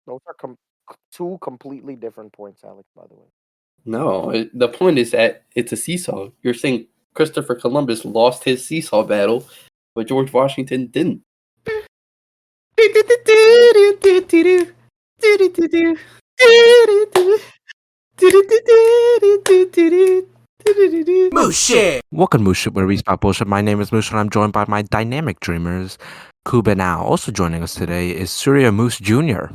Those are two completely different points, Alex, by the way. No, the point is that it's a seesaw. You're saying Christopher Columbus lost his seesaw battle, but George Washington didn't. Moose shit! Welcome to Moose Shit, where we spot bullshit. My name is Moose, and I'm joined by my dynamic dreamers, Kuba and Al. Also joining us today is Surya Moose Jr.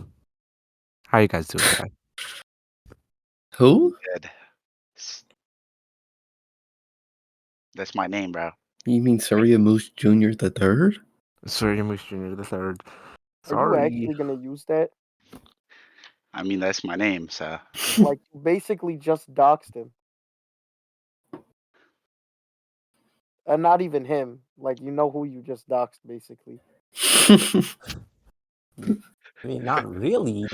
How you guys doing today? Who? Good. That's my name, bro. You mean Surya Moose Jr. the Third? Surya Moose Jr. the third. Are you Sorry. actually gonna use that? I mean, that's my name, so. Like, you basically just doxed him. And not even him. Like, you know who you just doxed, basically. I mean, not really,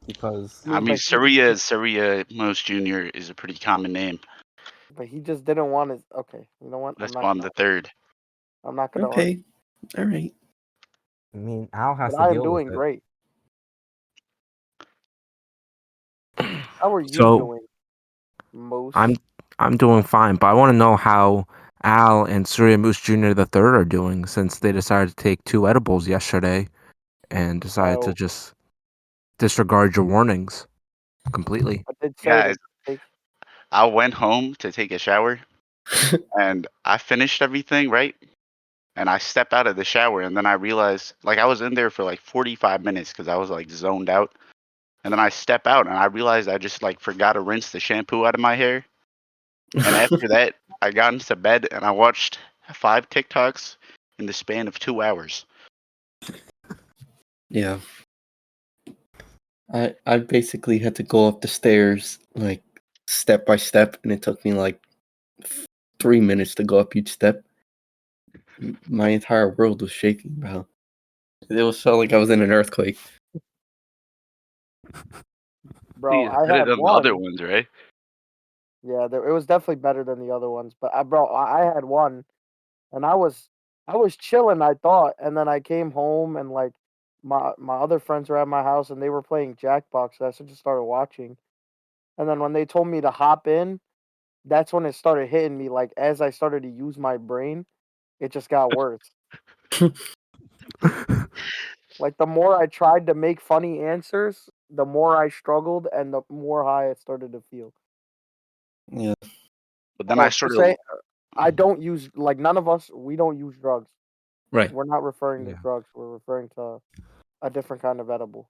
because I mean, but Surya Most Jr. is a pretty common name. But he just didn't want his. Okay, you know what? That's why I'm the third. I'm not gonna argue. Okay, all right. I mean, Al has But to I am deal doing with it. great. How are you So, doing, Moose? I'm doing fine, but I want to know how Al and Surya Moose Jr. the third are doing since they decided to take 2 edibles yesterday and decided to Oh, just disregard your warnings completely. I did say Guys, to take. I went home to take a shower, and I finished everything, right? And I stepped out of the shower, and then I realized, like, I was in there for like 45 minutes because I was like zoned out. And then I step out, and I realized I just like forgot to rinse the shampoo out of my hair. And after that, I got into bed and I watched 5 TikToks in the span of 2 hours. Yeah. I basically had to go up the stairs like step by step, and it took me like 3 minutes to go up each step. My entire world was shaking, bro. It was felt like I was in an earthquake. Bro, You I could have had done the other one. ones, right? Yeah, it was definitely better than the other ones. But I had one, and I was chilling. I thought, and then I came home, and like my other friends were at my house, and they were playing Jackbox. So I just started watching, and then when they told me to hop in, that's when it started hitting me. Like as I started to use my brain, it just got worse. Like the more I tried to make funny answers, the more I struggled, and the more high I started to feel. Yeah. But then Oh, I just started. say I don't use, like, none of us. We don't use drugs. Right. We're not referring to Yeah. drugs. We're referring to a different kind of edible.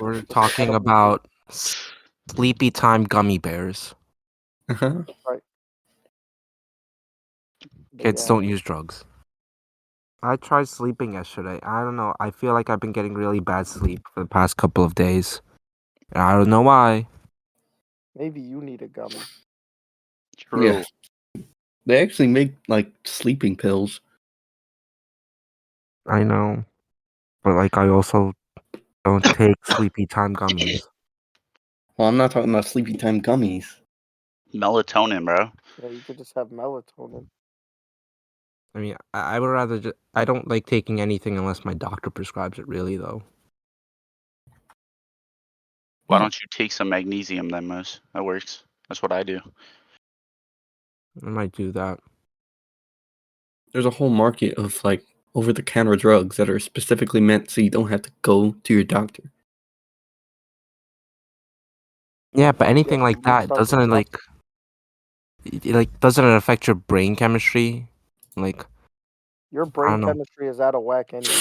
We're talking Edible. about sleepy time gummy bears. Uh-huh. Right. But Kids yeah. don't use drugs. I tried sleeping yesterday. I don't know. I feel like I've been getting really bad sleep for the past couple of days. And I don't know why. Maybe you need a gummy. True. Yeah. They actually make like sleeping pills. I know. But like I also don't take sleepy time gummies. Well, I'm not talking about sleepy time gummies. Melatonin, bro. Yeah, you could just have melatonin. I mean, I would rather just. I don't like taking anything unless my doctor prescribes it, really, though. Why don't you take some magnesium then, Moose? That works. That's what I do. I might do that. There's a whole market of like over-the-counter drugs that are specifically meant so you don't have to go to your doctor. Yeah, but anything Yeah, like you that, start to doesn't it trust doesn't it affect your brain chemistry? Like, your I brain don't know. chemistry is out of whack anyway.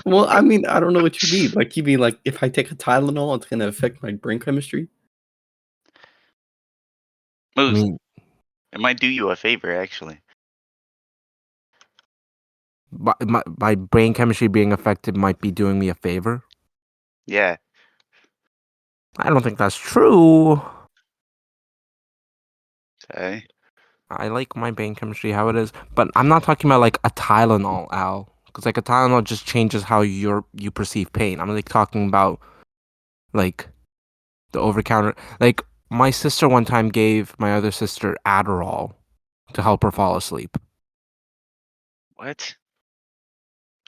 Well, I mean, I don't know what you mean. Like, you mean like if I take a Tylenol, it's gonna affect my brain chemistry? I Moose, mean, it might do you a favor, actually. my brain chemistry being affected might be doing me a favor. Yeah. I don't think that's true. Okay. I like my brain chemistry how it is, but I'm not talking about like a Tylenol, Al, because like a Tylenol just changes how you perceive pain. I'm like talking about like the over counter. Like my sister one time gave my other sister Adderall to help her fall asleep. What?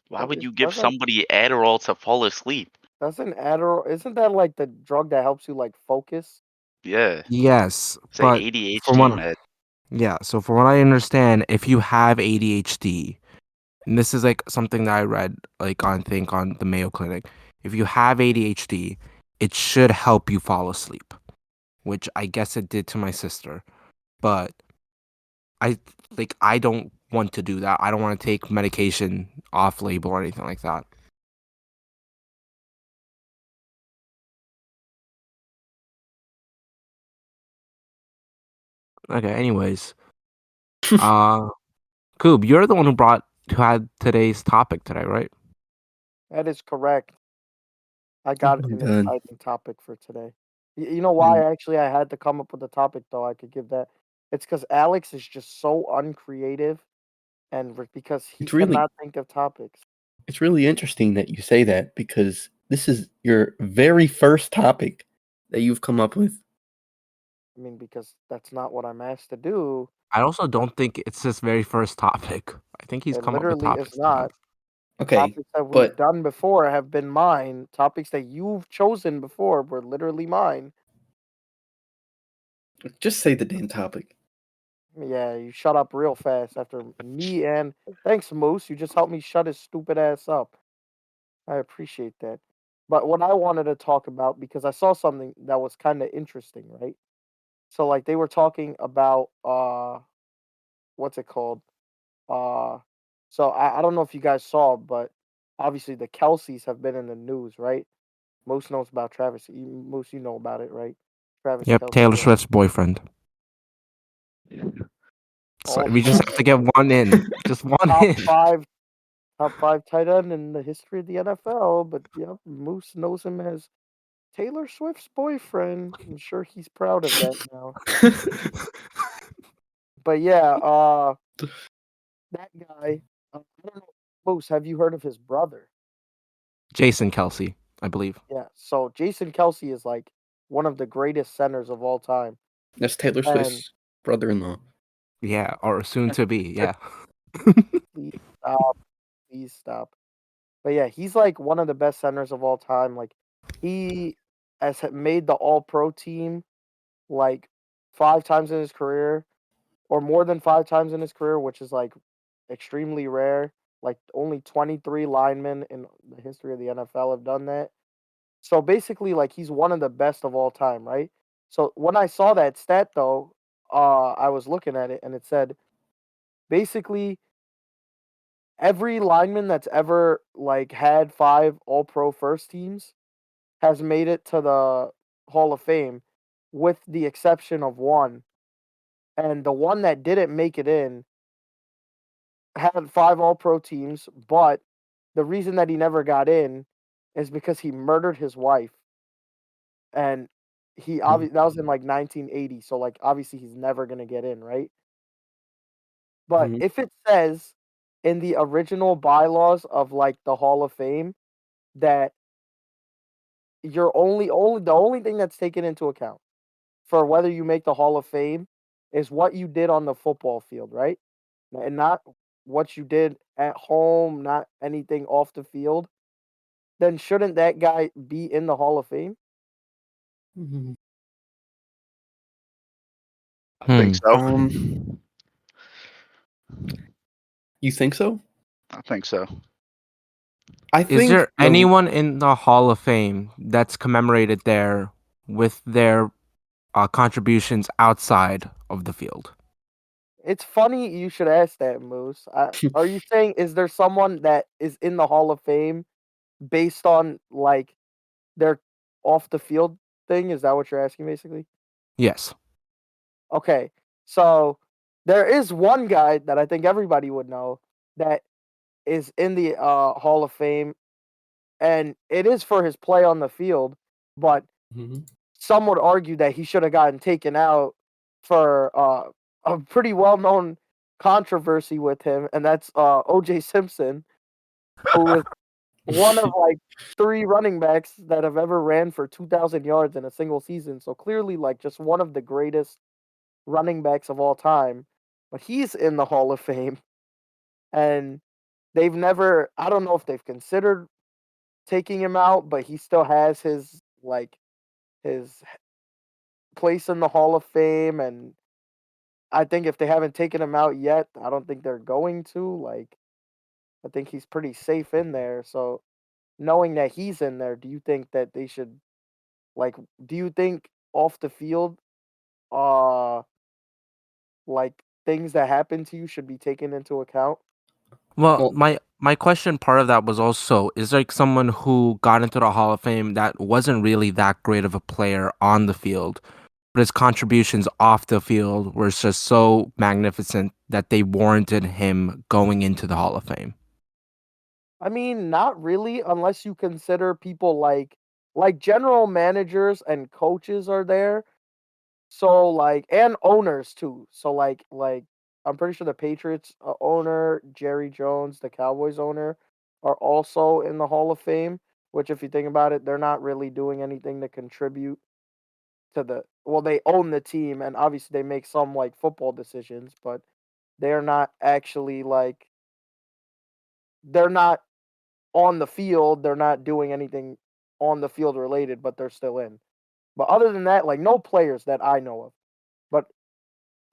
Why would you give Doesn't somebody Adderall to fall asleep? Doesn't Adderall isn't that like the drug that helps you like focus? Yeah, Yes, it's a but from ADHD what med. yeah, so from what I understand, if you have ADHD, and this is like something that I read like on think on the Mayo Clinic, if you have ADHD, it should help you fall asleep, which I guess it did to my sister. But I don't want to do that. I don't want to take medication off label or anything like that. Okay, anyways. Uh Coob, you're the one who had today's topic today, right? That is correct. I Oh got my an god. exciting topic for today. You know why And actually I had to come up with the topic though? I could give that. It's because Alex is just so uncreative, and because he it's really cannot think of topics. it's really interesting that you say that because this is your very first topic that you've come up with. I mean, because that's not what I'm asked to do. I also don't think it's his very first topic. I think he's It come up with literally is topics in the not. past. Okay, Topics that we've but done before have been mine. Topics that you've chosen before were literally mine. just say the damn topic. Yeah, you shut up real fast after me and thanks, Moose. You just helped me shut his stupid ass up. I appreciate that. But what I wanted to talk about because I saw something that was kind of interesting, right? So like they were talking about what's it called? Uh so I don't know if you guys saw, but obviously the Kelseys have been in the news, right? Most knows about Travis. Most you know about it, right? Travis Yep, Kelsey. Taylor Swift's boyfriend. So we just Also have to get one in. Just one top in. five top five tight end in the history of the NFL. But yep, Moose knows him as Taylor Swift's boyfriend. I'm sure he's proud of that now. But yeah, that guy. I don't know. Moose, have you heard of his brother? Jason Kelsey, I believe. Yeah. So Jason Kelsey is like one of the greatest centers of all time. That's Taylor And Swift's brother-in-law. Yeah, or soon to be. Yeah. please stop. Please stop. But yeah, he's like one of the best centers of all time. Like he made the All Pro team like 5 times in his career, or more than 5 times in his career, which is like extremely rare. Like only 23 linemen in the history of the NFL have done that. So basically, like he's one of the best of all time, right? So when I saw that stat though, I was looking at it and it said basically every lineman that's ever like had 5 All Pro first teams has made it to the Hall of Fame, with the exception of one. And the one that didn't make it in had 5 All Pro teams, but the reason that he never got in is because he murdered his wife. And that was in like 1980, so like obviously he's never gonna get in, right? But Mhm. if it says in the original bylaws of like the Hall of Fame that you're only the only thing that's taken into account for whether you make the Hall of Fame is what you did on the football field, right? And not what you did at home, not anything off the field, then shouldn't that guy be in the Hall of Fame? Mhm. I think Hmm. so. You think so? I think so. I Is think there the anyone in the Hall of Fame that's commemorated there with their contributions outside of the field? It's funny you should ask that, Moose. Are you saying is there someone that is in the Hall of Fame based on like their off the field thing? Is that what you're asking basically? Yes. Okay. So there is one guy that I think everybody would know that is in the Hall of Fame, and it is for his play on the field, but Mhm. some would argue that he should have gotten taken out for a pretty well known controversy with him, and that's OJ Simpson, who is one of like 3 running backs that have ever ran for 2,000 yards in a single season. So clearly, like just one of the greatest running backs of all time. But he's in the Hall of Fame, and they've never. I don't know if they've considered taking him out, but he still has his place in the Hall of Fame, and I think if they haven't taken him out yet, I don't think they're going to. Like, I think he's pretty safe in there. So knowing that he's in there, do you think that they should like? Do you think off the field, uh, like things that happen to you should be taken into account? Well, Well, my question part of that was also is like someone who got into the Hall of Fame that wasn't really that great of a player on the field, but his contributions off the field were just so magnificent that they warranted him going into the Hall of Fame. I mean, not really, unless you consider people like general managers and coaches are there. So like and owners too. So like I'm pretty sure the Patriots owner, Jerry Jones, the Cowboys owner, are also in the Hall of Fame, which if you think about it, they're not really doing anything to contribute to the well, they own the team and obviously they make some like football decisions, but they're not actually like they're not on the field, they're not doing anything on the field related, but they're still in. But other than that, like no players that I know of. But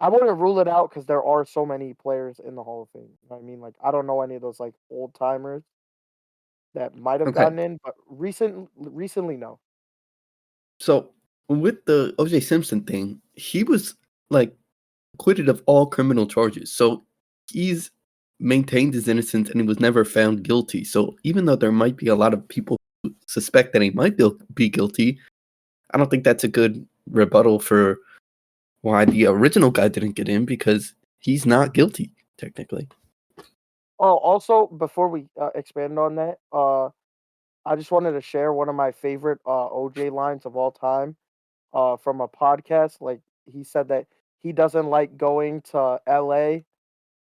I wouldn't rule it out because there are so many players in the Hall of Fame. You know what I mean? Like I don't know any of those like old timers that might have okay. gotten in, but recently no. So with the OJ Simpson thing, he was like acquitted of all criminal charges. So he's maintained his innocence and he was never found guilty. So even though there might be a lot of people who suspect that he might be guilty, I don't think that's a good rebuttal for why the original guy didn't get in because he's not guilty technically. Oh, also before we expand on that, I just wanted to share one of my favorite OJ lines of all time from a podcast. Like he said that he doesn't like going to LA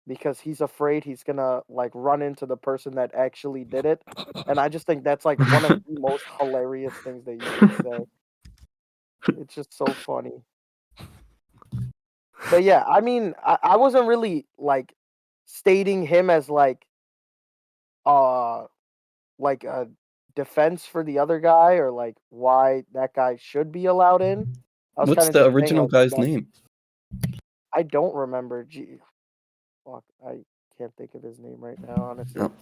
because he's afraid he's gonna like run into the person that actually did it. And I just think that's like one of the most hilarious things that you could say. It's just so funny. But yeah, I mean, I wasn't really like stating him as uh like a defense for the other guy or like why that guy should be allowed in. I was What's kind of the just saying original like guy's that name? I don't remember. Gee, fuck, I can't think of his name right now, honestly. No,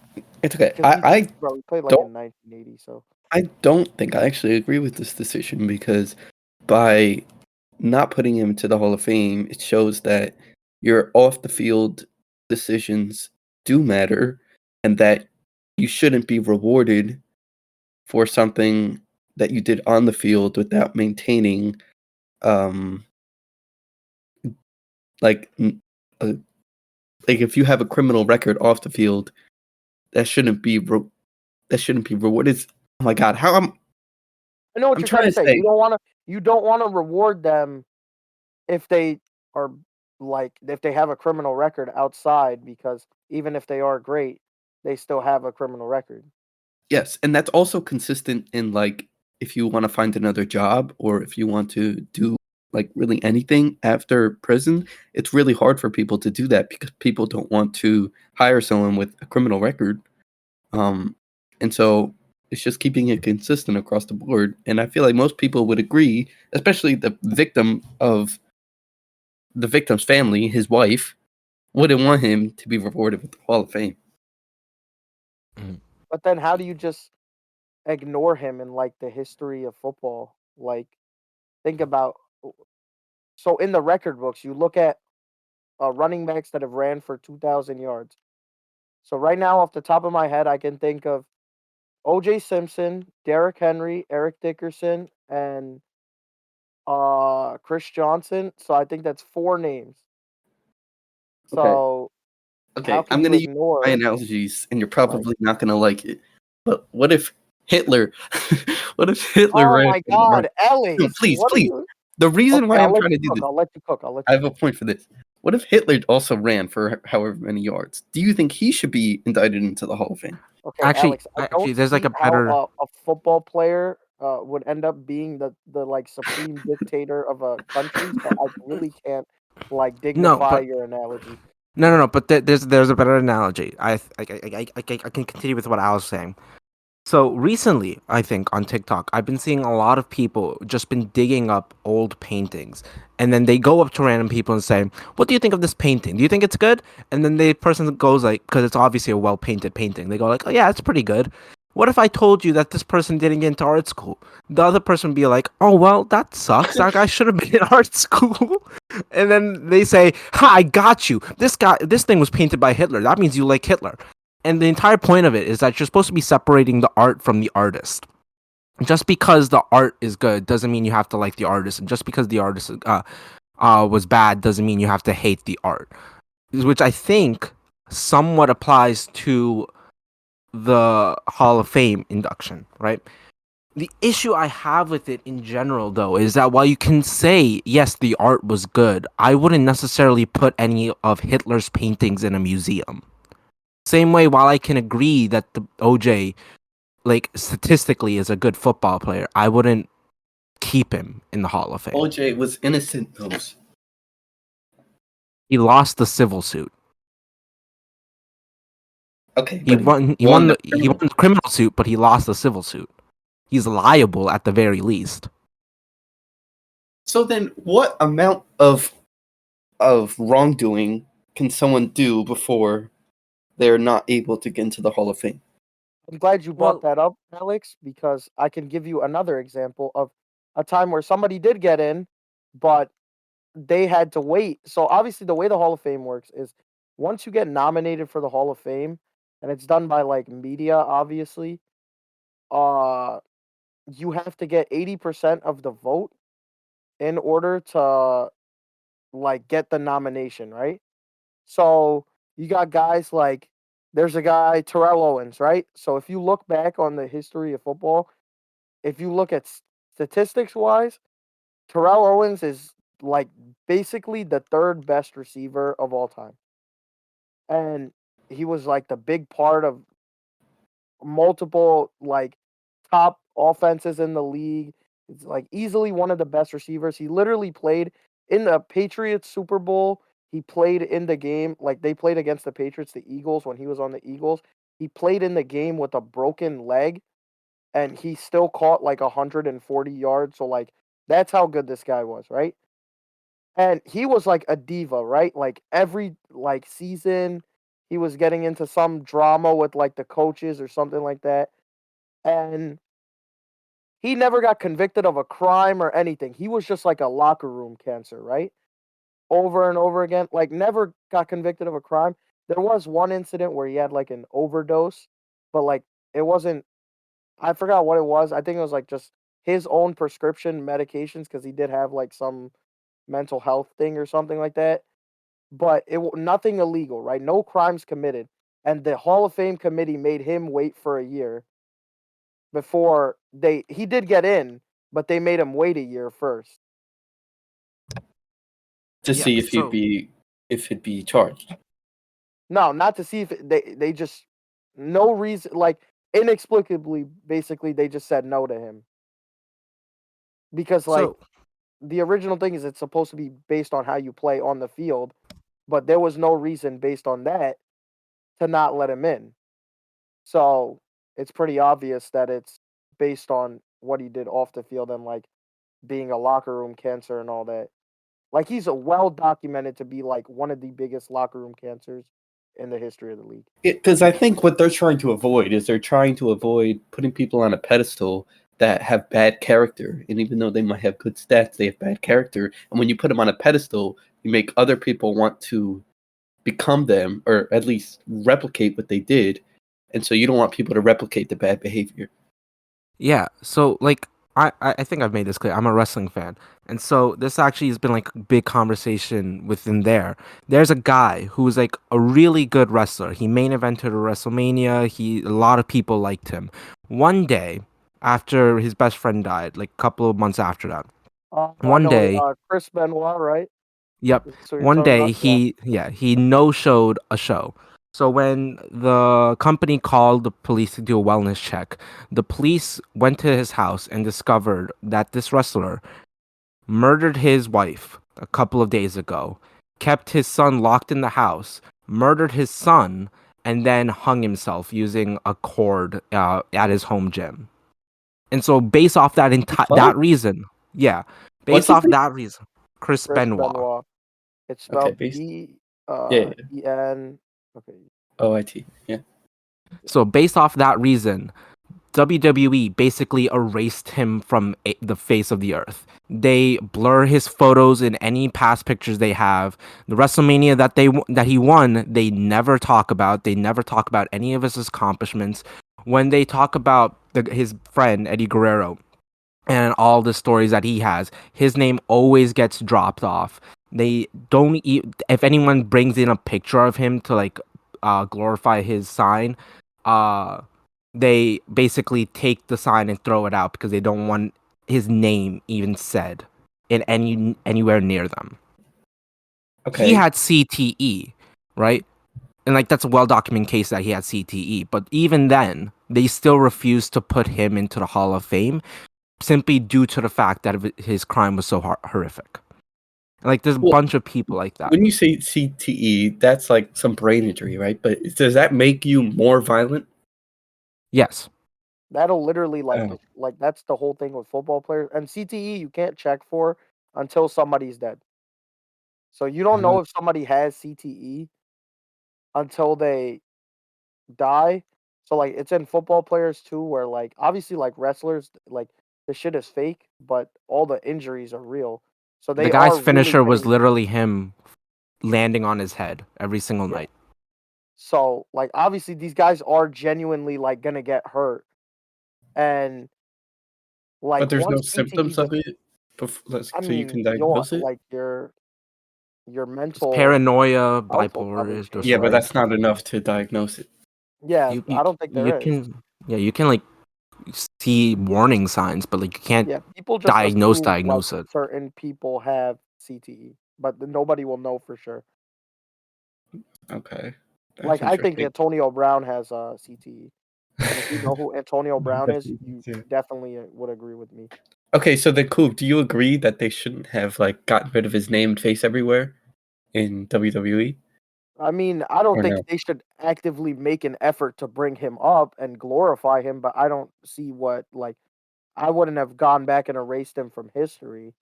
it's okay. Because he bro, he played like Don't in 1980, so I don't think I actually agree with this decision because by not putting him to the Hall of Fame, it shows that your off the field decisions do matter and that you shouldn't be rewarded for something that you did on the field without maintaining um like n- uh, like if you have a criminal record off the field that shouldn't be that shouldn't be rewarded. Oh my god, how I know what I'm you're trying trying to to say. say You don't want to reward them if they are like if they have a criminal record outside because even if they are great, they still have a criminal record. yes, and that's also consistent in like if you want to find another job or if you want to do like really anything after prison, it's really hard for people to do that because people don't want to hire someone with a criminal record. Um, and so it's just keeping it consistent across the board. And I feel like most people would agree, especially the victim's family, his wife, wouldn't want him to be rewarded with the Hall of Fame. But then how do you just ignore him in like the history of football? Like think about so in the record books, you look at running backs that have ran for 2,000 yards. So right now, off the top of my head, I can think of O.J. Simpson, Derrick Henry, Eric Dickerson, and Chris Johnson. So I think that's four names. Okay. So how Okay, can I'm you gonna use my ignore analogies, and you're like? probably not gonna like it. But what if Hitler? What if Hitler Oh ran my for the God, right? No, Alex, please, what are please. you? The reason Okay, why I'll I'm let trying you to do cook. this, I'll let you cook. I'll let I you have a cook. point for this. What if Hitler also ran for however many yards? Do you think he should be indicted into the Hall of Fame? Okay, Actually, Alex, I actually, don't there's like see a how better a football player would end up being the like supreme dictator of a country. So I really can't like no, dignify but your analogy. no. But there's a better analogy. I can continue with what I was saying. So recently, I think on TikTok, I've been seeing a lot of people just been digging up old paintings, and then they go up to random people and say, "What do you think of this painting? Do you think it's good?" And then the person goes like, because it's obviously a well painted painting, they go like, "Oh yeah, it's pretty good." What if I told you that this person didn't get into art school? The other person would be like, "Oh well, that sucks. That guy should have been in art school." And then they say, "Ha, I got you. This thing was painted by Hitler. That means you like Hitler." And the entire point of it is that you're supposed to be separating the art from the artist. Just because the art is good doesn't mean you have to like the artist, and just because the artist was bad doesn't mean you have to hate the art. Which I think somewhat applies to the Hall of Fame induction, right? The issue I have with it in general, though, is that while you can say, yes, the art was good, I wouldn't necessarily put any of Hitler's paintings in a museum. Same way, while I can agree that the OJ, like, statistically is a good football player, I wouldn't keep him in the Hall of Fame. OJ was innocent, though. He lost the civil suit. Okay, He but won the criminal suit, but he lost the civil suit. He's liable at the very least. So then, what amount of wrongdoing can someone do before they're not able to get into the Hall of Fame? I'm glad you brought Well, that up, Alex, because I can give you another example of a time where somebody did get in, but they had to wait. So obviously, the way the Hall of Fame works is once you get nominated for the Hall of Fame, and it's done by like media, obviously, uh, you have to get 80% of the vote in order to like get the nomination, right? So you got guys like there's a guy Terrell Owens, right? So if you look back on the history of football, if you look at statistics wise, Terrell Owens is like basically the third best receiver of all time. And he was like the big part of multiple like top offenses in the league. It's like easily one of the best receivers. He literally played in the Patriots Super Bowl. He played in the game like they played against the Patriots, the Eagles when he was on the Eagles. He played in the game with a broken leg and he still caught like 140 yards. So like that's how good this guy was, right? And he was like a diva, right? Like every like season he was getting into some drama with like the coaches or something like that. And he never got convicted of a crime or anything. He was just like a locker room cancer, right? Over and over again, like never got convicted of a crime. There was one incident where he had like an overdose, but like it wasn't, I forgot what it was. I think it was like just his own prescription medications because he did have like some mental health thing or something like that. But nothing illegal, right? No crimes committed. And the Hall of Fame committee made him wait for a year before he did get in, but they made him wait a year first. To yeah, see if he'd be charged. No, not to see if they just no reason like inexplicably basically they just said no to him. Because like so the original thing is it's supposed to be based on how you play on the field, but there was no reason based on that to not let him in. So it's pretty obvious that it's based on what he did off the field and like being a locker room cancer and all that. Like he's a well documented to be like one of the biggest locker room cancers in the history of the league. Because I think what they're trying to avoid is they're trying to avoid putting people on a pedestal that have bad character. And even though they might have good stats, they have bad character. And when you put them on a pedestal, you make other people want to become them or at least replicate what they did. And so you don't want people to replicate the bad behavior. yeah, so like I think I've made this clear. I'm a wrestling fan. And so this actually has been like a big conversation within there. There's a guy who's like a really good wrestler. He main evented a WrestleMania. A lot of people liked him. One day after his best friend died, like a couple of months after that. I One know day, Chris Benoit, right? yep. So you're One talking day about yeah. he no showed a show. So when the company called the police to do a wellness check, the police went to his house and discovered that this wrestler murdered his wife a couple of days ago, kept his son locked in the house, murdered his son, and then hung himself using a cord at his home gym. And so, based off that What? reason, yeah, What's based his off name? that reason, Chris Chris Benoit. Benoit. It's Okay, spelled based. B Yeah. E-N. Okay. OIT. Yeah. So, based off that reason, WWE basically erased him from the face of the earth. They blur his photos in any past pictures they have. The WrestleMania that he won, they never talk about. They never talk about any of his accomplishments. When they talk about his friend Eddie Guerrero and all the stories that he has, his name always gets dropped off. They don't if anyone brings in a picture of him to like glorify his sign, uh they basically take the sign and throw it out because they don't want his name even said in anywhere near them. He Okay. had CTE, right? And like that's a well documented case that he had CTE, but even then, they still refused to put him into the Hall of Fame simply due to the fact that his crime was so horrific. And like there's a Well, bunch of people like that. when you say CTE, that's like some brain injury, right? But does that make you more violent? Yes. That'll literally Oh. like that's the whole thing with football players. And CTE you can't check for until somebody's dead. So you don't know if somebody has CTE until they die. So like it's in football players too, where like obviously like wrestlers like the shit is fake, but all the injuries are real. So The they guy's are really finisher was getting literally him landing on his head every single yeah. night. So like obviously these guys are genuinely like gonna get hurt. And But like there's no once CTE symptoms of just it, I so you can mean, you'll diagnose it. like your It's mental paranoia, health will probably bipolar change. Yeah, but disorder. that's not enough to diagnose it. Yeah, You, you I don't think you there is. can you can like see warning signs, but like you can't Yeah, people just assume like diagnose it. certain people have CTE, but nobody will know for sure. Okay, Like that's I think interesting. Antonio Brown has CTE, and if you know who Antonio Brown is, Definitely, you yeah. definitely would agree with me. Okay, so then cool. Do you agree that they shouldn't have like gotten rid of his name and face everywhere in WWE I mean, I don't or think no? they should actively make an effort to bring him up and glorify him, but I don't see what like I wouldn't have gone back and erased him from history.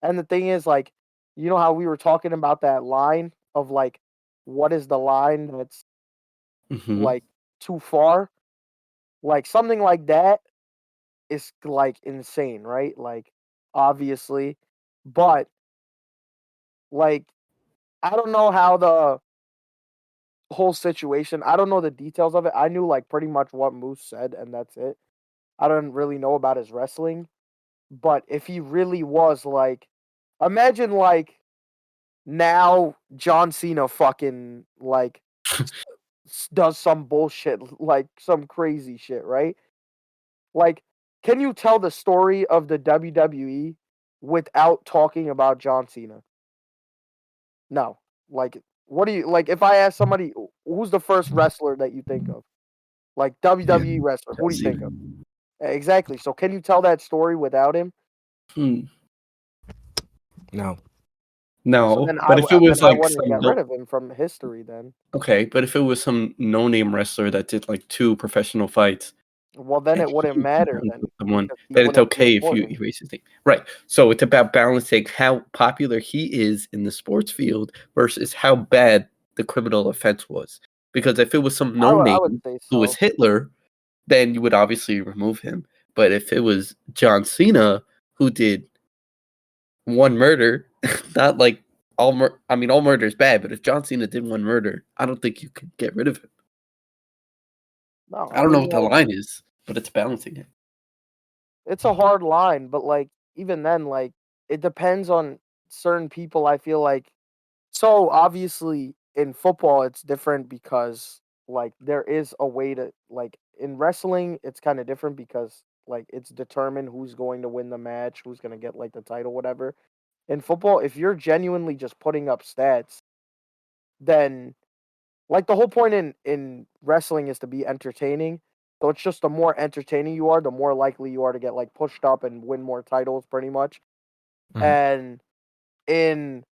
And the thing is, like, you know how we were talking about that line of like, what is the line that's Hmm. like too far? Like something like that is like insane, right? Like, obviously, but like, I don't know how the whole situation. I don't know the details of it. I knew like pretty much what Moose said, and that's it. I don't really know about his wrestling, but if he really was like, imagine like now John Cena fucking like does some bullshit, like some crazy shit, right? Like, can you tell the story of the WWE without talking about John Cena? No. Like, what do you like? If I ask somebody who's the first wrestler that you think of, like Yeah, WWE wrestler, who John do you think Cena. of? Exactly. So, can you tell that story without him? Hmm. No. So No, then but if it then was I like wouldn't some get rid of him from history. Then, okay, but if it was some no-name wrestler that did like 2 professional fights well, then and it wouldn't he matter challenged then with someone, because he then it's wouldn't be okay if you important. erase his name. Right. So it's about balancing how popular he is in the sports field versus how bad the criminal offense was. Because if it was some I would no-name say who was so. Hitler, then you would obviously remove him. But if it was John Cena who did one murder, not like I mean, all murder is bad, but if John Cena did one murder, I don't think you could get rid of him. No, I I don't know mean what the like line is, but it's balancing it. it's a hard line, but like even then, like it depends on certain people. I feel like so obviously in football it's different because like there is a way to like in wrestling it's kind of different because like it's determined who's going to win the match, who's going to get like the title, whatever. In football, if you're genuinely just putting up stats, then like the whole point in wrestling is to be entertaining. So it's just the more entertaining you are, the more likely you are to get like pushed up and win more titles, pretty much. Mhm. And in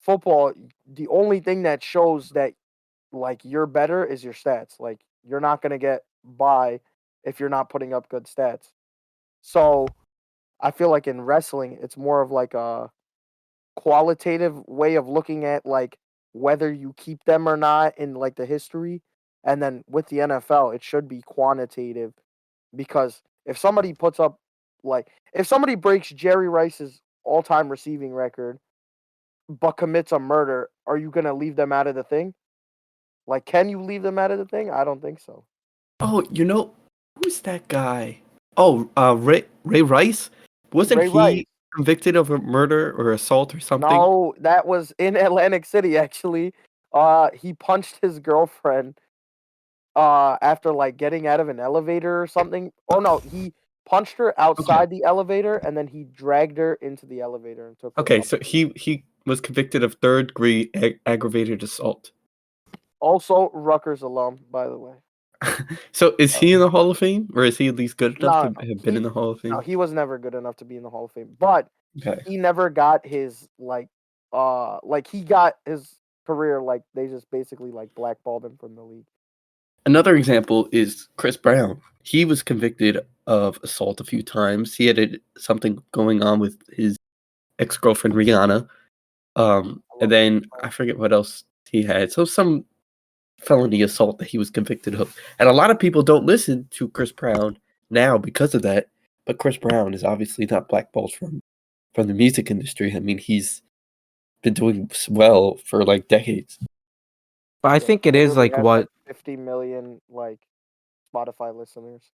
football, the only thing that shows that like you're better is your stats. Like you're not gonna get by if you're not putting up good stats. So I feel like in wrestling, it's more of like a qualitative way of looking at like whether you keep them or not in like the history. And then with the NFL, it should be quantitative because if somebody puts up like if somebody breaks Jerry Rice's all-time receiving record but commits a murder, are you gonna leave them out of the thing? Like, can you leave them out of the thing? I don't think so. Oh, who's that guy? Oh, Ray Rice. Wasn't Ray Rice. he convicted of a murder or assault or something? No, that was in Atlantic City actually. He punched his girlfriend after like getting out of an elevator or something. Oh no, he punched her Okay. outside the elevator and then he dragged her into the elevator and took her Okay, up. so he was convicted of third-degree aggravated assault. Also Rutgers alum, by the way. So is Uh, he in the Hall of Fame, or is he at least good enough no, to no, have been in the Hall of no, Fame? he was never good enough to be in the Hall of Fame. But Okay. he never got his like he got his career like they just basically like blackballed him from the league. Another example is Chris Brown. He was convicted of assault a few times. He had something going on with his ex-girlfriend Rihanna. I And love Chris then Brown. I forget what else he had. So some felony assault that he was convicted of. And a lot of people don't listen to Chris Brown now because of that. But Chris Brown is obviously not blackballed from the music industry. I mean, he's been doing well for like decades. But I Yeah, think it is literally like has like what 50 million like Spotify listeners.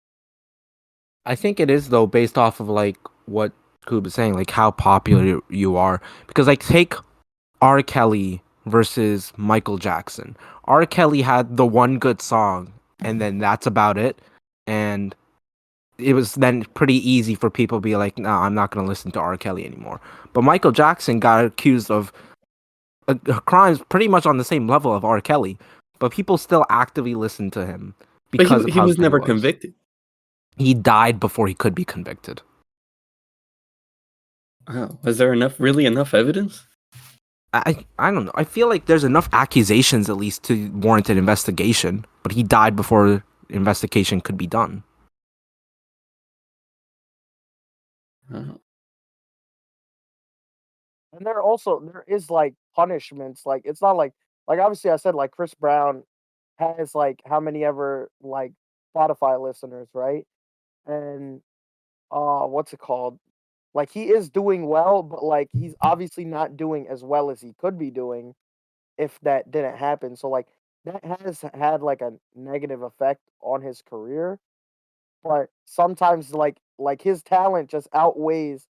I think it is though, based off of like what Koob is saying, like how popular you are. Because like take R. Kelly versus Michael Jackson. R. Kelly had the one good song, and then that's about it. And it was then pretty easy for people to be like, "No, I'm not going to listen to R. Kelly anymore." But Michael Jackson got accused of crimes pretty much on the same level of R. Kelly, but people still actively listen to him But because of he how was good he never was. convicted. He died before he could be convicted. Wow. Was there really enough evidence? I don't know. I feel like there's enough accusations at least to warrant an investigation, but he died before investigation could be done. Oh. And there is like punishments. Like it's not like obviously I said like Chris Brown has like how many ever like Spotify listeners, right? And what's it called? Like he is doing well, but like he's obviously not doing as well as he could be doing if that didn't happen. So like that has had like a negative effect on his career. But sometimes like his talent just outweighs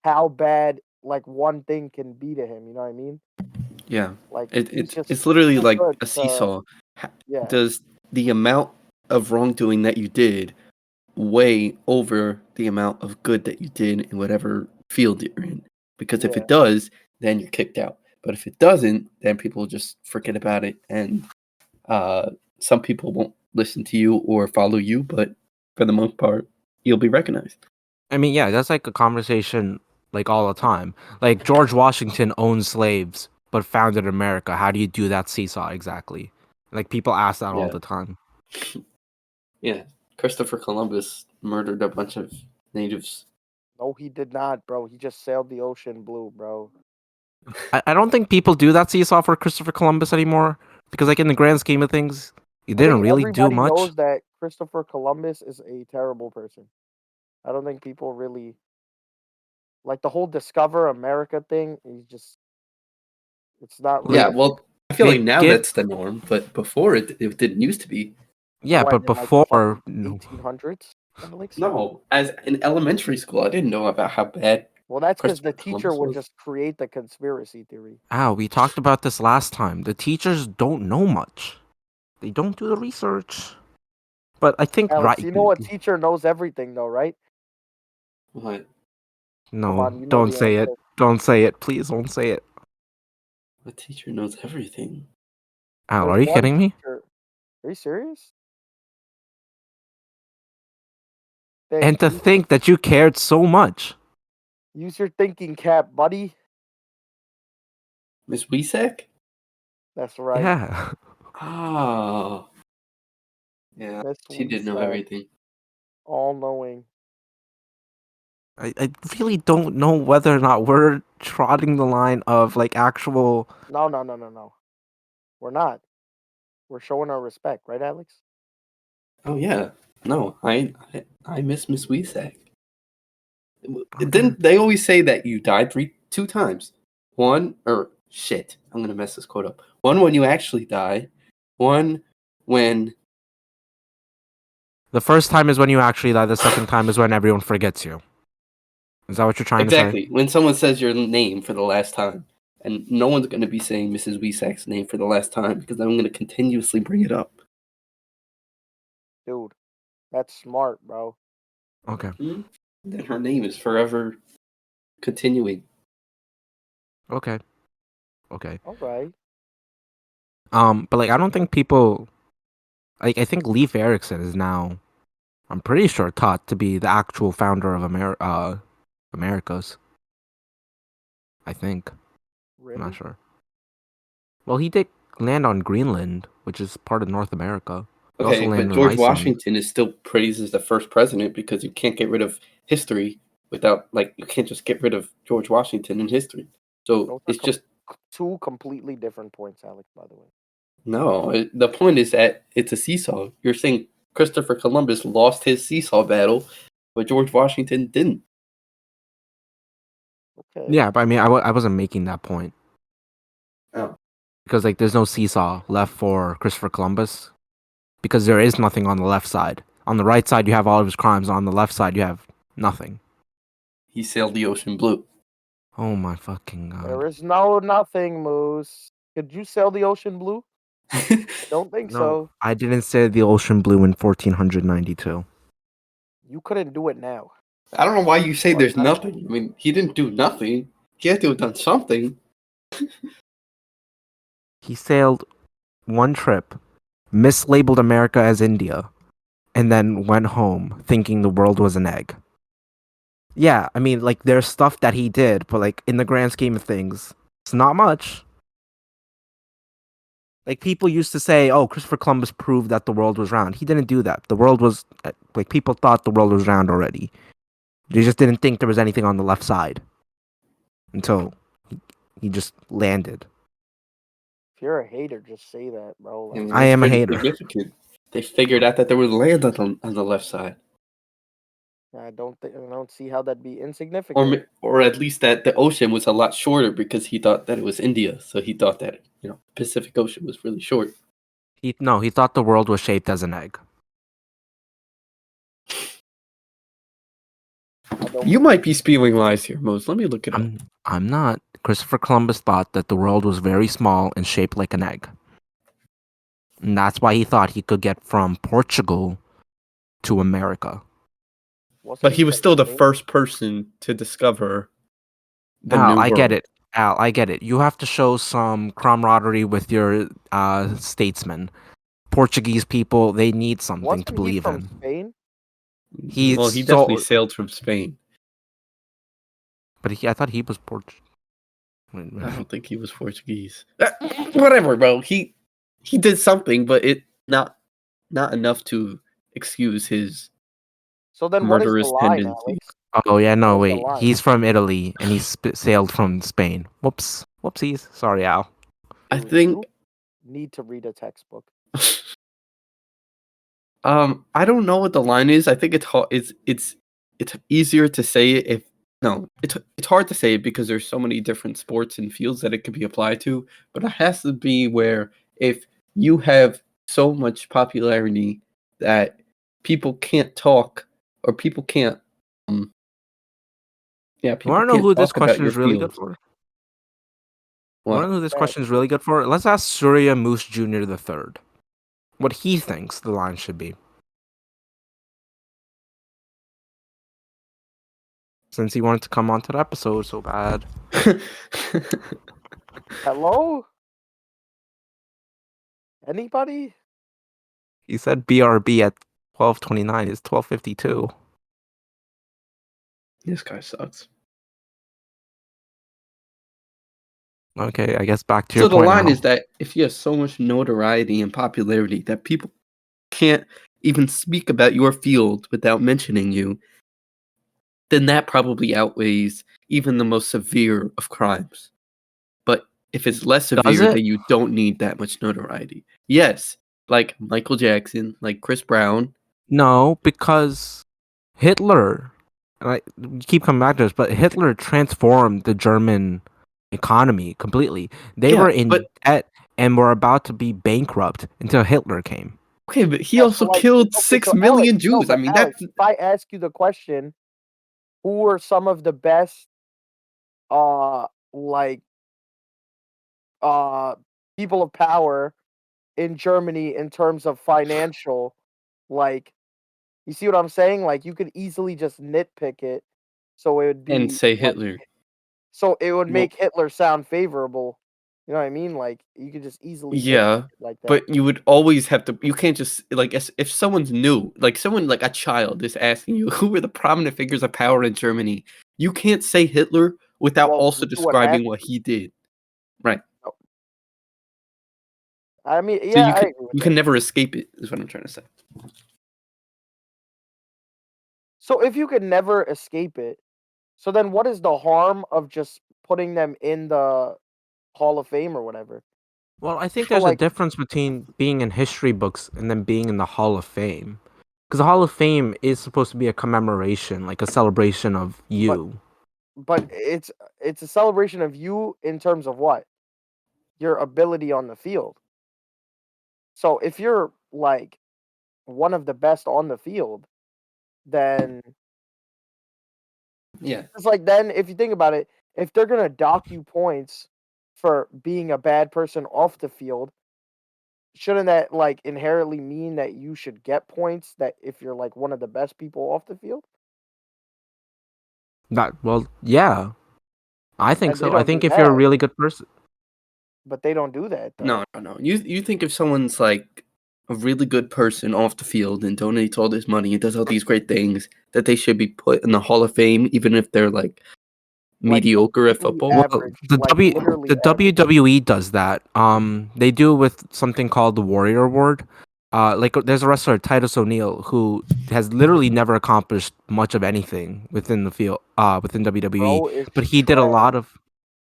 how bad like one thing can be to him. You know what I mean? Yeah. Like he's just It's literally too like good a to seesaw. yeah. Does the amount of wrongdoing that you did weigh over the amount of good that you did in whatever field you're in? Because if Yeah. it does, then you're kicked out. But if it doesn't, then people just forget about it, and some people won't listen to you or follow you. But for the most part, you'll be recognized. I mean, yeah, that's like a conversation like all the time. Like George Washington owned slaves but founded America. How do you do that seesaw exactly? Like people ask that all Yeah. the time. Yeah. Christopher Columbus murdered a bunch of natives. No, he did not, bro. He just sailed the ocean blue, bro. I don't think people do that seesaw for Christopher Columbus anymore because like in the grand scheme of things, he I didn't think really do everybody much. knows that Christopher Columbus is a terrible person. I don't think people really like the whole discover America thing. It's not Like Yeah, really well, I feel they like now give that's the norm, but before it didn't used to be. yeah, when but in like the before fucking 1800s, Alex. No, as in elementary school, I didn't know about how bad Well, that's because the Christopher teacher Columbus would was. just create the conspiracy theory. we talked about this last time. The teachers don't know much. They don't do the research. But I think Alex, right you know a teacher knows everything though, right? What? Come no, on, you know don't the say it. answer. Don't say it. Please don't say it. A teacher knows everything. Al, There's are you one kidding me? teacher. Are you serious? Think. And to think that you cared so much. Use your thinking cap, buddy. Miss Wesak? That's right. Yeah. Oh. Yeah, Miss she did know Wesak, everything. all knowing. I really don't know whether or not we're trotting the line of like actual. No. We're not. We're showing our respect, right, Alex? Oh yeah. No, I miss Miss Wesak. Okay. Didn't they always say that you died two times? One or shit, I'm gonna mess this quote up. One when you actually die, one when The first time is when you actually die. The second time is when everyone forgets you. Is that what you're trying to say? exactly when someone says your name for the last time. And no one's gonna be saying Mrs. Wesak's name for the last time because I'm gonna continuously bring it up. Dude, that's smart, bro. Okay. Then her name is forever continuing. Okay. Okay. All right. But like I don't think people like I think Leif Erikson is now I'm pretty sure taught to be the actual founder of Americas. I think. I'm not Really? sure. Well, he did land on Greenland, which is part of North America. He also Okay, but landed on George Iceland. Washington is still praised as the first president because you can't get rid of history without, like, you can't just get rid of George Washington in history. So Those are it's just, two completely different points, Alex, by the way. no, the point is that it's a seesaw. You're saying Christopher Columbus lost his seesaw battle, but George Washington didn't. Okay. Yeah, but I mean, I wasn't making that point. Oh. Because like there's no seesaw left for Christopher Columbus because there is nothing on the left side. On the right side you have all of his crimes, on the left side you have nothing. He sailed the ocean blue. Oh my fucking god. There is nothing, Moose. Could you sail the ocean blue? I don't think No, so. I didn't say the ocean blue in 1492. You couldn't do it now. I don't know why you say What? there's nothing. I mean, he didn't do nothing. He had to have done something. He sailed one trip, mislabeled America as India, and then went home thinking the world was an egg. Yeah, I mean, like, there's stuff that he did, but, like, in the grand scheme of things, it's not much. Like, people used to say, oh, Christopher Columbus proved that the world was round. He didn't do that. The world was, like, people thought the world was round already. They just didn't think there was anything on the left side until he just landed. If you're a hater, just say that, bro. I Like, mean, I that's am a pretty hater. significant. They figured out that there was land on the left side. I don't see how that'd be insignificant. Or at least that the ocean was a lot shorter because he thought that it was India. So he thought that, Pacific Ocean was really short. He thought the world was shaped as an egg. You might be spewing lies here, Mose. Let me look it up. I'm not. Christopher Columbus thought that the world was very small and shaped like an egg. And that's why he thought he could get from Portugal to America. But he was from still the Spain? first person to discover the Al, new I world. get it. Al, I get it. You have to show some camaraderie with your statesmen. Portuguese people, they need something Wasn't to he believe from in. Spain? He definitely sailed from Spain. But I thought he was Portuguese. I don't think he was Portuguese. Whatever, bro. He did something, but it not enough to excuse his So then, what is the murderous line, tendencies. Alex? Oh yeah, no, What is the wait. line? He's from Italy and he sailed from Spain. Whoops, whoopsies. Sorry, Al. I Dude, think you need to read a textbook. I don't know what the line is. I think it's easier to say it if no, it's hard to say it because there's so many different sports and fields that it could be applied to, but it has to be where if you have so much popularity that people can't talk or people can't You people wanna know can't who this talk about question your is really good fields. for? You wanna What? know who this Yeah. question is really good for? Let's ask Surya Moose Jr. the third. What he thinks the line should be. Since he wanted to come onto the episode so bad. Hello? Anybody? He said BRB at 12:29 is 12:52. This guy sucks. Okay, I guess back to So your the point line now. is that if you have so much notoriety and popularity that people can't even speak about your field without mentioning you, then that probably outweighs even the most severe of crimes. But if it's less Does severe, it? then you don't need that much notoriety. Yes, like Michael Jackson, like Chris Brown. No, because Hitler, and I you keep coming back to this, but Hitler transformed the German economy completely. They Yeah, were in but debt and were about to be bankrupt until Hitler came. okay, but he Yeah, so also like, killed okay, six so Alex, million no, Jews. I but mean, Alex, that's if I ask you the question, who are some of the best, uh, like, uh, people of power in Germany in terms of financial, like, you see what I'm saying? Like, you could easily just nitpick it, so it would and be say like, Hitler. so it would Well, make Hitler sound favorable. You know what I mean? Like, you could just easily nitpick yeah, it like that. but you would always have to. You can't just like if someone's new, like someone like a child is asking you who were the prominent figures of power in Germany. You can't say Hitler without Well, also you would have describing what he did. Right. to. I mean, So yeah, I agree with you that. can never escape it. Is what I'm trying to say. So if you could never escape it, so then what is the harm of just putting them in the Hall of Fame or whatever? Well, I think So there's a like, difference between being in history books and then being in the Hall of Fame. Because the Hall of Fame is supposed to be a commemoration, like a celebration of but you. it's a celebration of you in terms of what? Your ability on the field. So if you're like one of the best on the field, then Yeah. it's like then if you think about it, if they're gonna dock you points for being a bad person off the field, shouldn't that like inherently mean that you should get points that if you're like one of the best people off the field? Well, yeah, I think And they so. I don't do think if you're a that, really good person, but they don't do that No, though. no, no. You think if someone's like a really good person off the field and donates all this money and does all these great things, that they should be put in the Hall of Fame, even if they're like Like mediocre at completely football? well, average, like literally the average. WWE does that. They do it with something called the Warrior Award. Like there's a wrestler Titus O'Neil who has literally never accomplished much of anything within the field, within WWE, Bro is but he did a trash. lot of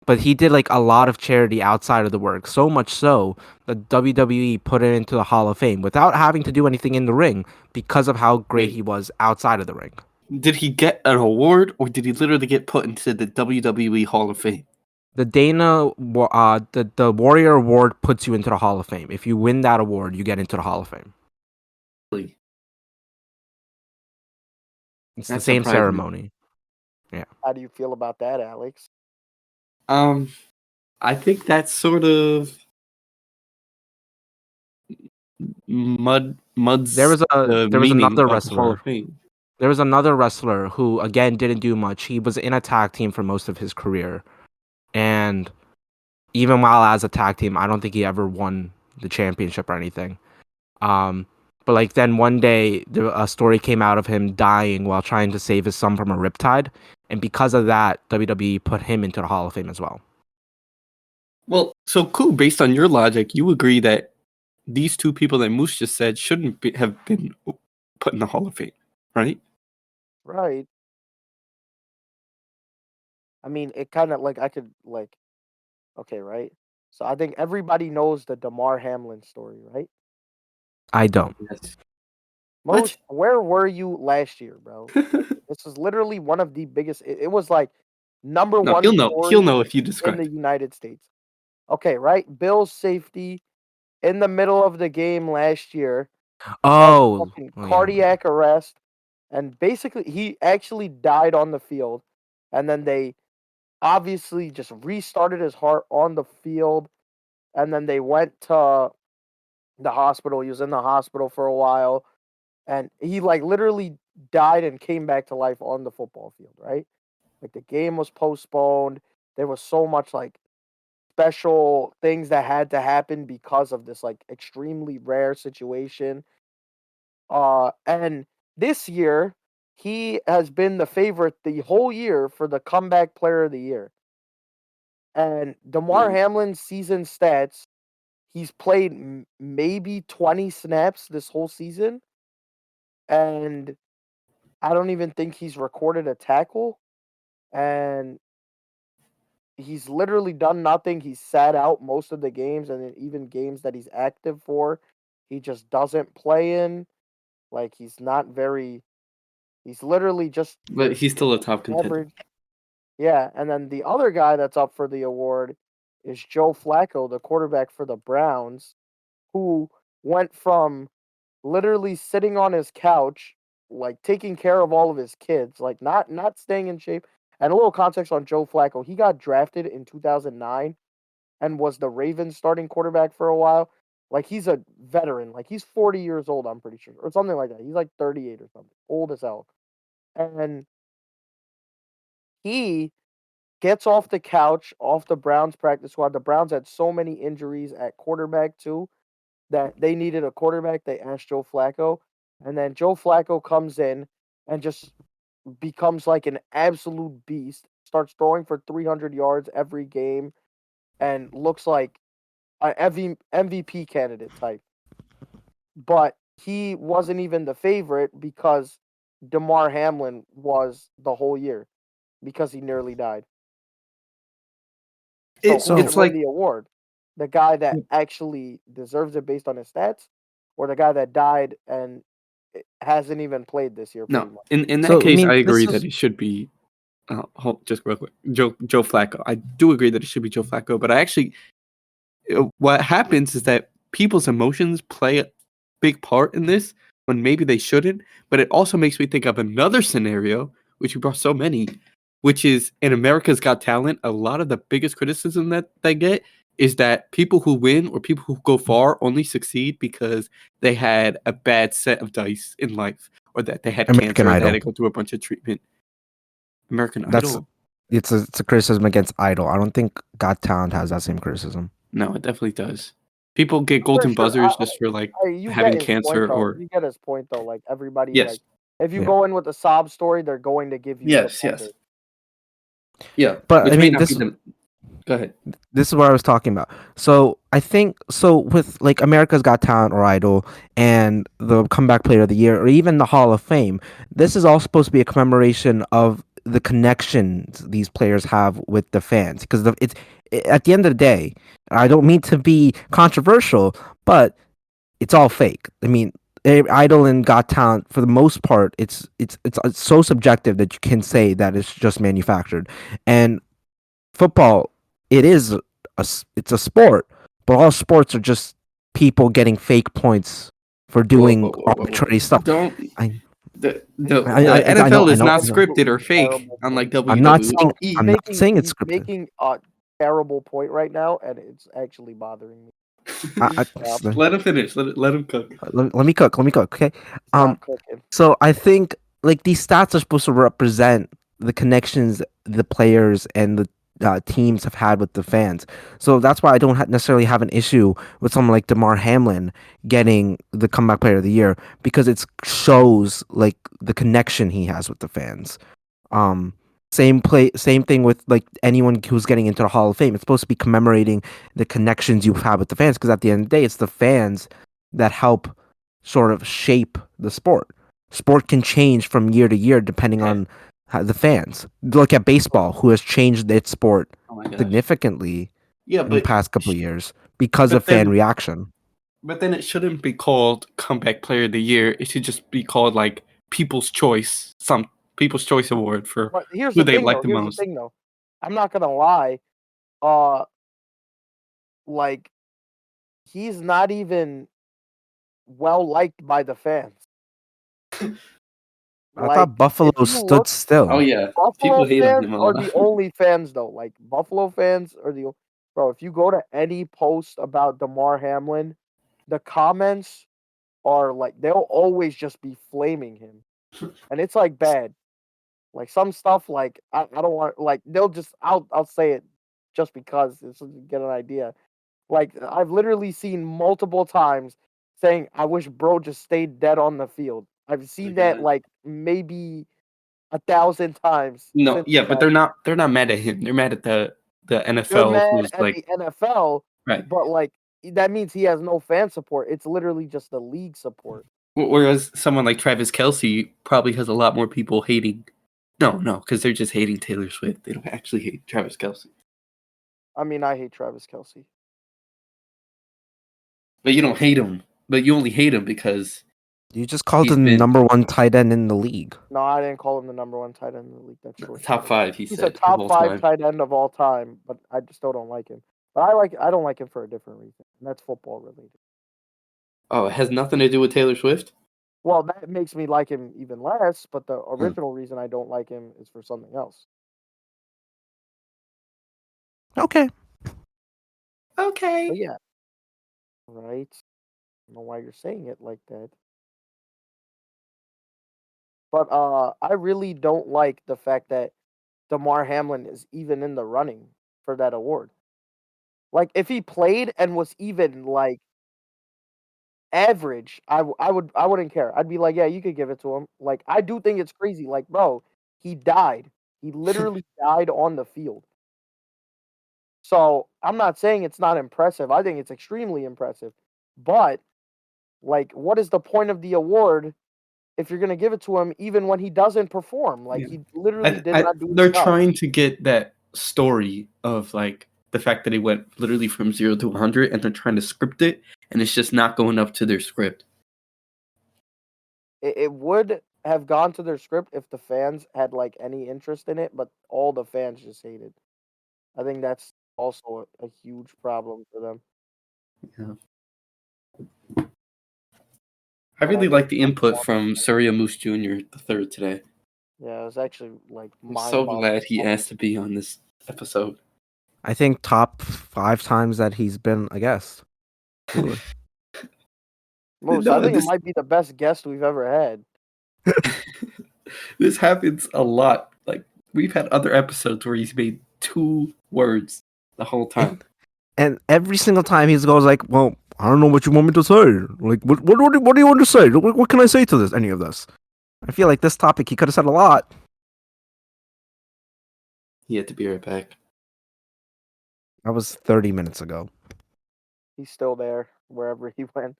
but he did like a lot of charity outside of the work, so much so that WWE put it into the Hall of Fame without having to do anything in the ring because of how great Wait, he was outside of the ring. did he get an award or did he literally get put into the WWE Hall of Fame? The Warrior Award puts you into the Hall of Fame. If you win that award, you get into the Hall of Fame. Really? It's the That's same surprising. ceremony. Yeah. How do you feel about that, Alex? Um, I think that's sort of muds the There was meaning another of the Hall wrestler. of Fame. There was another wrestler who again didn't do much. He was in a tag team for most of his career, and even while as a tag team, I don't think he ever won the championship or anything. Um, but like then one day, a story came out of him dying while trying to save his son from a riptide, and because of that, WWE put him into the Hall of Fame as well. Well, so cool. Based on your logic, you agree that these two people that Moose just said shouldn't have been put in the Hall of Fame, right? Right. I mean, it kind of like I could like okay, right? So I think everybody knows the Damar Hamlin story, right? I don't. Yes. Most, What? where were you last year, bro? Like, this was literally one of the biggest. It was like number No, one he'll know. He'll story know if you in describe the it. United States. Okay, right? Bill's safety in the middle of the game last year had fucking Yeah. cardiac arrest, and basically he actually died on the field, and then they obviously just restarted his heart on the field, and then they went to the hospital. He was in the hospital for a while, and he like literally died and came back to life on the football field, right? Like the game was postponed. There was so much like special things that had to happen because of this like extremely rare situation. And this year he has been the favorite the whole year for the comeback player of the year. And DeMar Hamlin's season stats, he's played maybe 20 snaps this whole season, and I don't even think he's recorded a tackle. And he's literally done nothing. He's sat out most of the games, and then even games that he's active for, he just doesn't play in. Like he's not very. He's literally just But he's still a top contender. average. Yeah, and then the other guy that's up for the award is Joe Flacco, the quarterback for the Browns, who went from literally sitting on his couch, like taking care of all of his kids, like not staying in shape. And a little context on Joe Flacco, he got drafted in 2009 and was the Ravens starting quarterback for a while. Like he's a veteran, like he's 40 years old, I'm pretty sure, or something like that. He's like 38 or something, old as hell. And he gets off the couch, off the Browns practice squad. The Browns had so many injuries at quarterback too that they needed a quarterback. They asked Joe Flacco, and then Joe Flacco comes in and just becomes like an absolute beast. Starts throwing for 300 yards every game, and looks like an MVP candidate type. But he wasn't even the favorite because DeMar Hamlin was the whole year because he nearly died. So who It's should win like the award? The guy that actually deserves it based on his stats, or the guy that died and hasn't even played this year? Pretty no. much. In that So, I case, mean, I this agree is- that it should be. Just real quick, Joe Flacco. I do agree that it should be Joe Flacco, but I actually, what happens is that people's emotions play a big part in this when maybe they shouldn't. But it also makes me think of another scenario, which we brought so many, which is in America's Got Talent. A lot of the biggest criticism that they get is that people who win or people who go far only succeed because they had a bad set of dice in life, or that they had American cancer, or they had Idol. to go through a bunch of treatment. American That's Idol. it's a criticism against Idol. I don't think Got Talent has that same criticism. No, it definitely does. People get For golden sure. buzzers just for like You get having his point cancer though. or You get his point though. Like everybody, yes, like if you Yeah. go in with a sob story, they're going to give you the yes, buzzer. yeah. But Which I may mean, not this be the. Go ahead. this is what I was talking about. So I think with like America's Got Talent or Idol and the Comeback Player of the Year or even the Hall of Fame, this is all supposed to be a commemoration of the connections these players have with the fans. Because at the end of the day, I don't mean to be controversial, but it's all fake. I mean, Idol and Got Talent, for the most part, it's so subjective that you can say that it's just manufactured. And football, it's a sport, but all sports are just people getting fake points for doing arbitrary stuff. Don't. I The I know, NFL is not I know. scripted or fake, Terrible unlike point. I'm not WWE. saying He's I'm not making saying it's he's scripted. making a terrible point right now, and it's actually bothering me. Stop. Let him finish. Let him cook. Let me cook. Okay. It's not cooking. So I think like these stats are supposed to represent the connections the players and the teams have had with the fans. So that's why I don't necessarily have an issue with someone like DeMar Hamlin getting the Comeback Player of the Year because it shows like the connection he has with the fans. Same thing with like anyone who's getting into the Hall of Fame. It's supposed to be commemorating the connections you've had with the fans because at the end of the day, it's the fans that help sort of shape the sport. Sport can change from year to year depending on the fans. Look at baseball, who has changed its sport Oh my gosh. significantly Yeah, in the but past couple of years because but of fan then- reaction. but then it shouldn't be called Comeback Player of the Year. It should just be called like People's Choice, some People's Choice Award for But here's who the they thing, like though. the Here's most. the thing, though. I'm not gonna lie. Like he's not even well liked by the fans. I thought Buffalo if you stood look, still. Oh yeah, Buffalo people hate on fans him a are lot. the only fans though. Like Buffalo fans are bro. If you go to any post about DeMar Hamlin, the comments are like they'll always just be flaming him, and it's like bad. Like some stuff, like I don't want like they'll just I'll say it just because it's to get an idea. Like I've literally seen multiple times saying I wish bro just stayed dead on the field. I've seen that God. like maybe 1,000 times. No, since yeah, that. but they're not mad at him. They're mad at the the You're NFL mad who's at like the NFL, right. but like that means he has no fan support. It's literally just the league support. Whereas someone like Travis Kelsey probably has a lot more people hating. No, because they're just hating Taylor Swift. They don't actually hate Travis Kelsey. I mean, I hate Travis Kelsey. But you don't hate him. But you only hate him because You just called he's him been number one tight end in the league. No, I didn't call him the number one tight end in the league. That's short. top 5. He He's said a of top all 5 time. tight end of all time, but I still don't like him. But I don't like him for a different reason, and that's football related. Oh, it has nothing to do with Taylor Swift. Well, that makes me like him even less. But the original reason I don't like him is for something else. Okay. But yeah, right. I don't know why you're saying it like that. But I really don't like the fact that DeMar Hamlin is even in the running for that award. Like, if he played and was even like average, I wouldn't care. I'd be like, yeah, you could give it to him. Like, I do think it's crazy. Like, bro, he died. He literally died on the field. So I'm not saying it's not impressive. I think it's extremely impressive. But like, what is the point of the award if you're gonna give it to him even when he doesn't perform? Like, Yeah. he literally did not do they're enough. trying to get that story of like the fact that he went literally from 0 to 100, and they're trying to script it, and it's just not going up to their script. It would have gone to their script if the fans had like any interest in it, but all the fans just hated. I think that's also a huge problem for them. Yeah. I But really think like the that's input one- from Surya Moose Jr. the third today. Yeah, it was actually like I'm so mind-boggling. glad he asked to be on this episode. I think top 5 times that he's been a guest. Truly. Moose, No, I think this- it might be the best guest we've ever had. This happens a lot. Like, we've had other episodes where he's made 2 words the whole time. And every single time he goes like, well, I don't know what you want me to say. Like, what do you want to say? What can I say to this? Any of this? I feel like this topic he could have said a lot. He had to be right back. That was 30 minutes ago. He's still there wherever he went.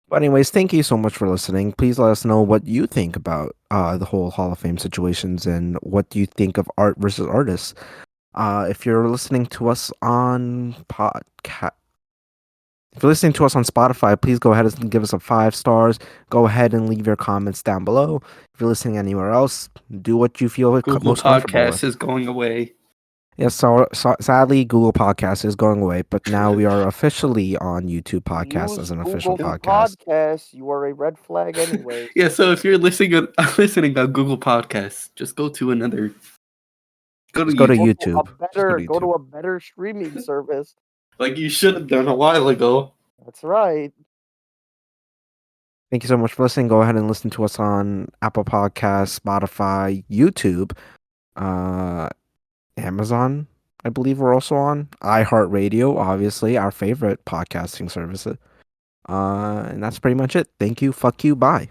But anyways, thank you so much for listening. Please let us know what you think about the whole Hall of Fame situations and what you think of art versus artists. If you're listening to us on podcast, if you're listening to us on Spotify, please go ahead and give us a 5 stars. Go ahead and leave your comments down below. If you're listening anywhere else, do what you feel Google most comfortable with. Podcast is going away. Yes, so sadly, Google Podcast is going away, but now we are officially on YouTube Podcast Use as an Google official podcast. Podcast. You are a red flag anyway. Yeah, so if you're listening on Google Podcasts, just go to another. Go to Just go to YouTube. YouTube. Go to a better streaming service. Like you should have done a while ago. That's right. Thank you so much for listening. Go ahead and listen to us on Apple Podcasts, Spotify, YouTube, Amazon. I believe we're also on iHeartRadio, obviously our favorite podcasting service. And that's pretty much it. Thank you. Fuck you. Bye.